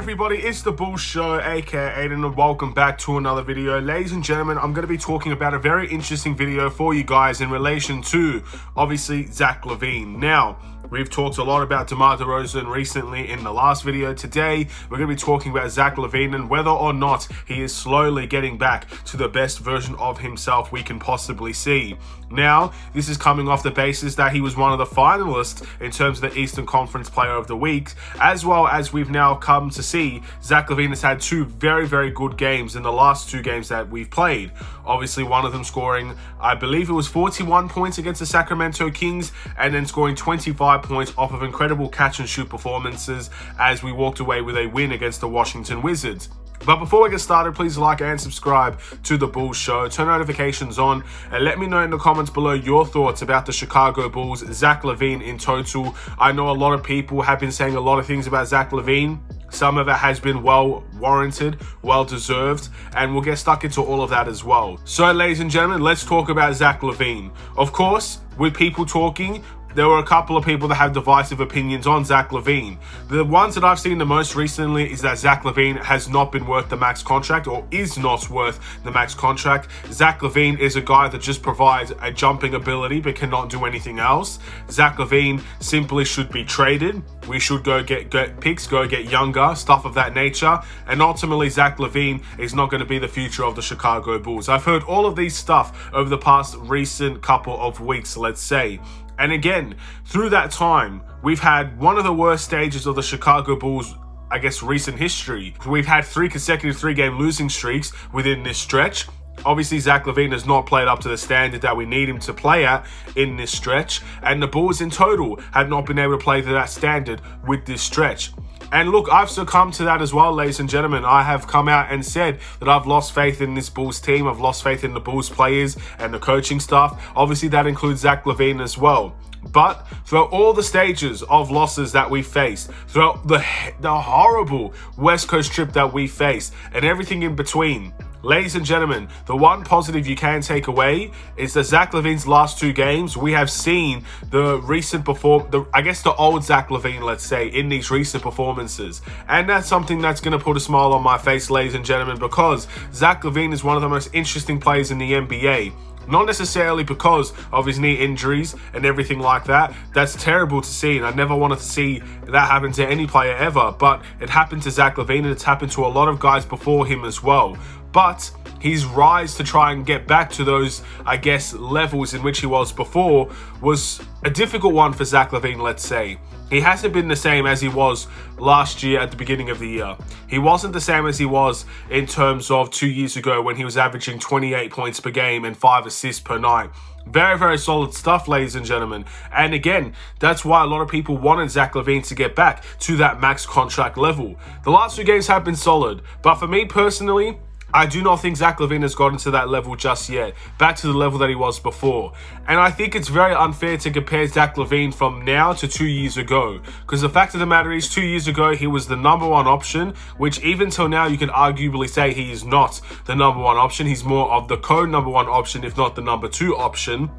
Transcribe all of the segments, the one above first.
everybody, it's the Bulls Show, aka Aiden, and welcome back to another video. Ladies and gentlemen, I'm going to be talking about a very interesting video for you guys in relation to, obviously, Zach LaVine. Now, we've talked a lot about DeMar DeRozan recently in the last video. Today, we're going to be talking about Zach LaVine and whether or not he is slowly getting back to the best version of himself we can possibly see. Now, this is coming off the basis that he was one of the finalists in terms of the Eastern Conference Player of the Week, as well as we've now come to see Zach LaVine has had two very, very good games in the last two games that we've played. Obviously, one of them scoring, I believe it was 41 points against the Sacramento Kings, and then scoring 25 points off of incredible catch and shoot performances as we walked away with a win against the Washington Wizards. But before we get started, please like and subscribe to the Bulls Show, turn notifications on, and let me know in the comments below your thoughts about the Chicago Bulls, Zach LaVine in total. I know a lot of people have been saying a lot of things about Zach LaVine. Some of it has been well warranted, well deserved, and we'll get stuck into all of that as well. So, ladies and gentlemen, let's talk about Zach LaVine. Of course, with people talking, there were a couple of people that have divisive opinions on Zach LaVine. The ones that I've seen the most recently is that Zach LaVine has not been worth the max contract, or is not worth the max contract. Zach LaVine is a guy that just provides a jumping ability but cannot do anything else. Zach LaVine simply should be traded. We should go get picks, go get younger, stuff of that nature. And ultimately, Zach LaVine is not going to be the future of the Chicago Bulls. I've heard all of these stuff over the past recent couple of weeks, let's say. And again, through that time, we've had one of the worst stages of the Chicago Bulls, I guess, recent history. We've had 3 consecutive 3-game losing streaks within this stretch. Obviously, Zach LaVine has not played up to the standard that we need him to play at in this stretch. And the Bulls in total have not been able to play to that standard with this stretch. And look, I've succumbed to that as well, ladies and gentlemen. I have come out and said that I've lost faith in this Bulls team. I've lost faith in the Bulls players and the coaching staff. Obviously, that includes Zach LaVine as well. But throughout all the stages of losses that we faced, throughout the horrible West Coast trip that we faced, and everything in between, ladies and gentlemen, the one positive you can take away is that Zach LaVine's last 2 games, we have seen the recent the old Zach LaVine, let's say, in these recent performances. And that's something that's going to put a smile on my face, ladies and gentlemen, because Zach LaVine is one of the most interesting players in the NBA. Not necessarily because of his knee injuries and everything like that. That's terrible to see, and I never wanted to see that happen to any player ever. But it happened to Zach LaVine, and it's happened to a lot of guys before him as well. But his rise to try and get back to those, I guess, levels in which he was before was a difficult one for Zach LaVine, let's say. He hasn't been the same as he was last year at the beginning of the year. He wasn't the same as he was in terms of 2 years ago when he was averaging 28 points per game and 5 assists per night. Very, very solid stuff, ladies and gentlemen. And again, that's why a lot of people wanted Zach LaVine to get back to that max contract level. The last 2 games have been solid, but for me personally, I do not think Zach LaVine has gotten to that level just yet, back to the level that he was before. And I think it's very unfair to compare Zach LaVine from now to 2 years ago. Because the fact of the matter is, 2 years ago, he was the number 1 option, which even till now, you can arguably say he is not the number 1 option. He's more of the co-number 1 option, if not the number 2 option.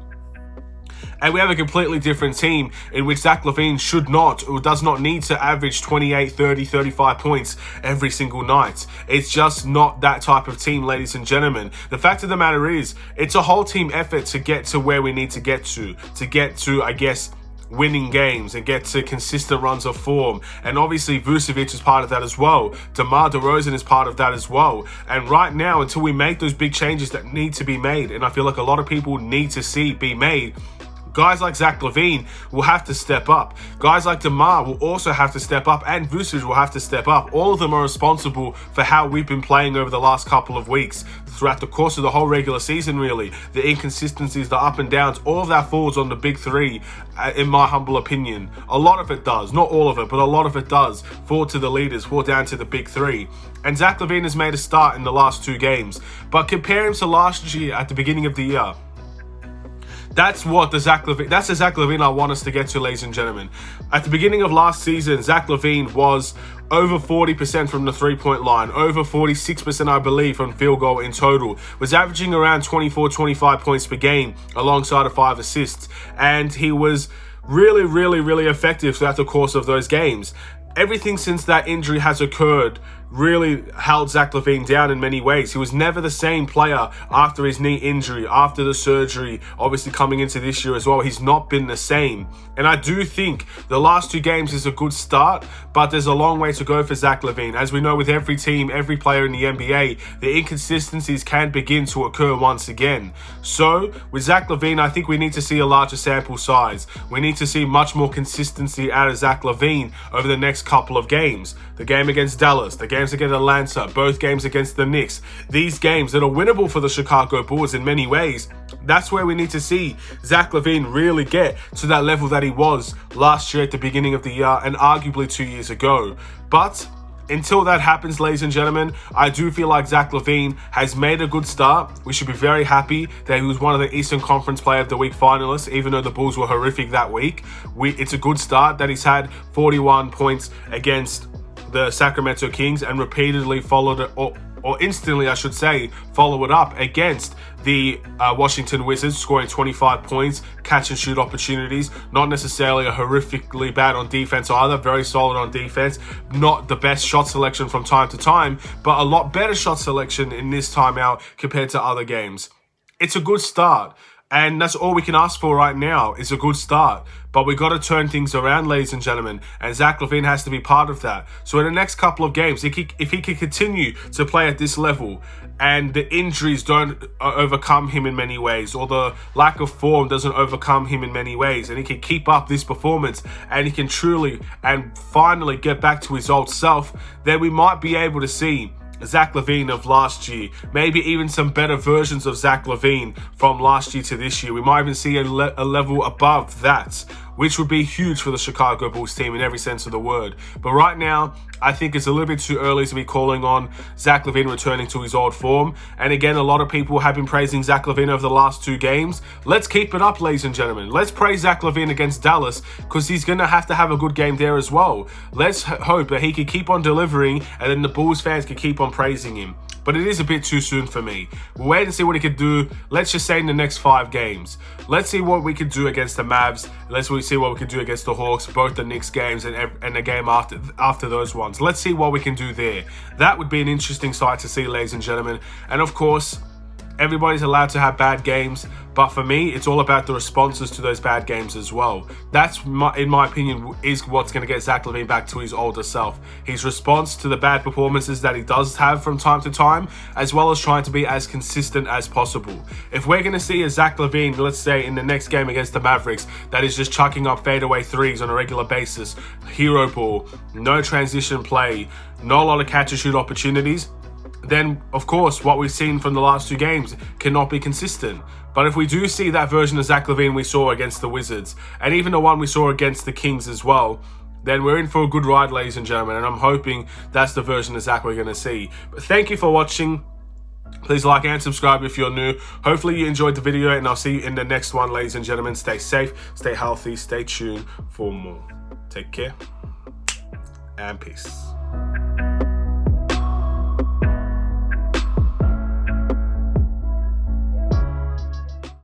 And we have a completely different team in which Zach LaVine should not or does not need to average 28, 30, 35 points every single night. It's just not that type of team, ladies and gentlemen. The fact of the matter is, it's a whole team effort to get to where we need to get to, I guess, winning games and get to consistent runs of form. And obviously Vucevic is part of that as well. DeMar DeRozan is part of that as well. And right now, until we make those big changes that need to be made, and I feel like a lot of people need to see be made, guys like Zach LaVine will have to step up. Guys like DeMar will also have to step up, and Vucevic will have to step up. All of them are responsible for how we've been playing over the last couple of weeks, throughout the course of the whole regular season, really. The inconsistencies, the up and downs, all of that falls on the big 3, in my humble opinion. A lot of it does, not all of it, but a lot of it does fall to the leaders, fall down to the big 3. And Zach LaVine has made a start in the last 2 games. But compare him to last year at the beginning of the year. That's the Zach LaVine I want us to get to, ladies and gentlemen. At the beginning of last season, Zach LaVine was over 40% from the 3-point line, over 46%, I believe, from field goal in total. Was averaging around 24, 25 points per game alongside of 5 assists. And he was really, really, really effective throughout the course of those games. everything since that injury has occurred really held Zach LaVine down in many ways. He was never the same player after his knee injury, after the surgery, obviously coming into this year as well. He's not been the same. And I do think the last 2 games is a good start, but there's a long way to go for Zach LaVine. As we know, with every team, every player in the NBA, the inconsistencies can begin to occur once again. So with Zach LaVine, I think we need to see a larger sample size. We need to see much more consistency out of Zach LaVine over the next couple of games. The game against Dallas, the games against Atlanta, both games against the Knicks. These games that are winnable for the Chicago Bulls in many ways. That's where we need to see Zach LaVine really get to that level that he was last year at the beginning of the year and arguably 2 years ago. But until that happens, ladies and gentlemen, I do feel like Zach LaVine has made a good start. We should be very happy that he was one of the Eastern Conference Player of the Week finalists, even though the Bulls were horrific that week. It's a good start that he's had 41 points against the Sacramento Kings and repeatedly followed it, or instantly, I should say, follow it up against the Washington Wizards, scoring 25 points, catch and shoot opportunities. Not necessarily a horrifically bad on defense either, very solid on defense. Not the best shot selection from time to time, but a lot better shot selection in this timeout compared to other games. It's a good start. And that's all we can ask for right now is a good start. But we got to turn things around, ladies and gentlemen. And Zach LaVine has to be part of that. So in the next couple of games, if he can continue to play at this level and the injuries don't overcome him in many ways, or the lack of form doesn't overcome him in many ways, and he can keep up this performance and he can truly and finally get back to his old self, then we might be able to see Zach LaVine of last year, maybe even some better versions of Zach LaVine from last year to this year. We might even see a level above that, which would be huge for the Chicago Bulls team in every sense of the word. But right now, I think it's a little bit too early to be calling on Zach LaVine returning to his old form. And again, a lot of people have been praising Zach LaVine over the last 2 games. Let's keep it up, ladies and gentlemen. Let's praise Zach LaVine against Dallas, because he's going to have a good game there as well. Let's hope that he can keep on delivering, and then the Bulls fans can keep on praising him. But it is a bit too soon for me. We'll wait and see what he could do, let's just say in the next 5 games. Let's see what we could do against the Mavs. Let's see what we can do against the Hawks, both the Knicks games and the game after those ones. Let's see what we can do there. That would be an interesting sight to see, ladies and gentlemen. And of course, everybody's allowed to have bad games, but for me, it's all about the responses to those bad games as well. That's, in my opinion, is what's going to get Zach LaVine back to his older self. His response to the bad performances that he does have from time to time, as well as trying to be as consistent as possible. If we're going to see a Zach LaVine, let's say in the next game against the Mavericks, that is just chucking up fadeaway threes on a regular basis, hero ball, no transition play, not a lot of catch and shoot opportunities, then of course what we've seen from the last 2 games cannot be consistent. But if we do see that version of Zach LaVine we saw against the Wizards, and even the one we saw against the Kings as well, then we're in for a good ride, ladies and gentlemen, and I'm hoping that's the version of Zach we're going to see. But thank you for watching. Please like and subscribe if you're new. Hopefully you enjoyed the video, and I'll see you in the next one, ladies and gentlemen. Stay safe, stay healthy, stay tuned for more. Take care and peace.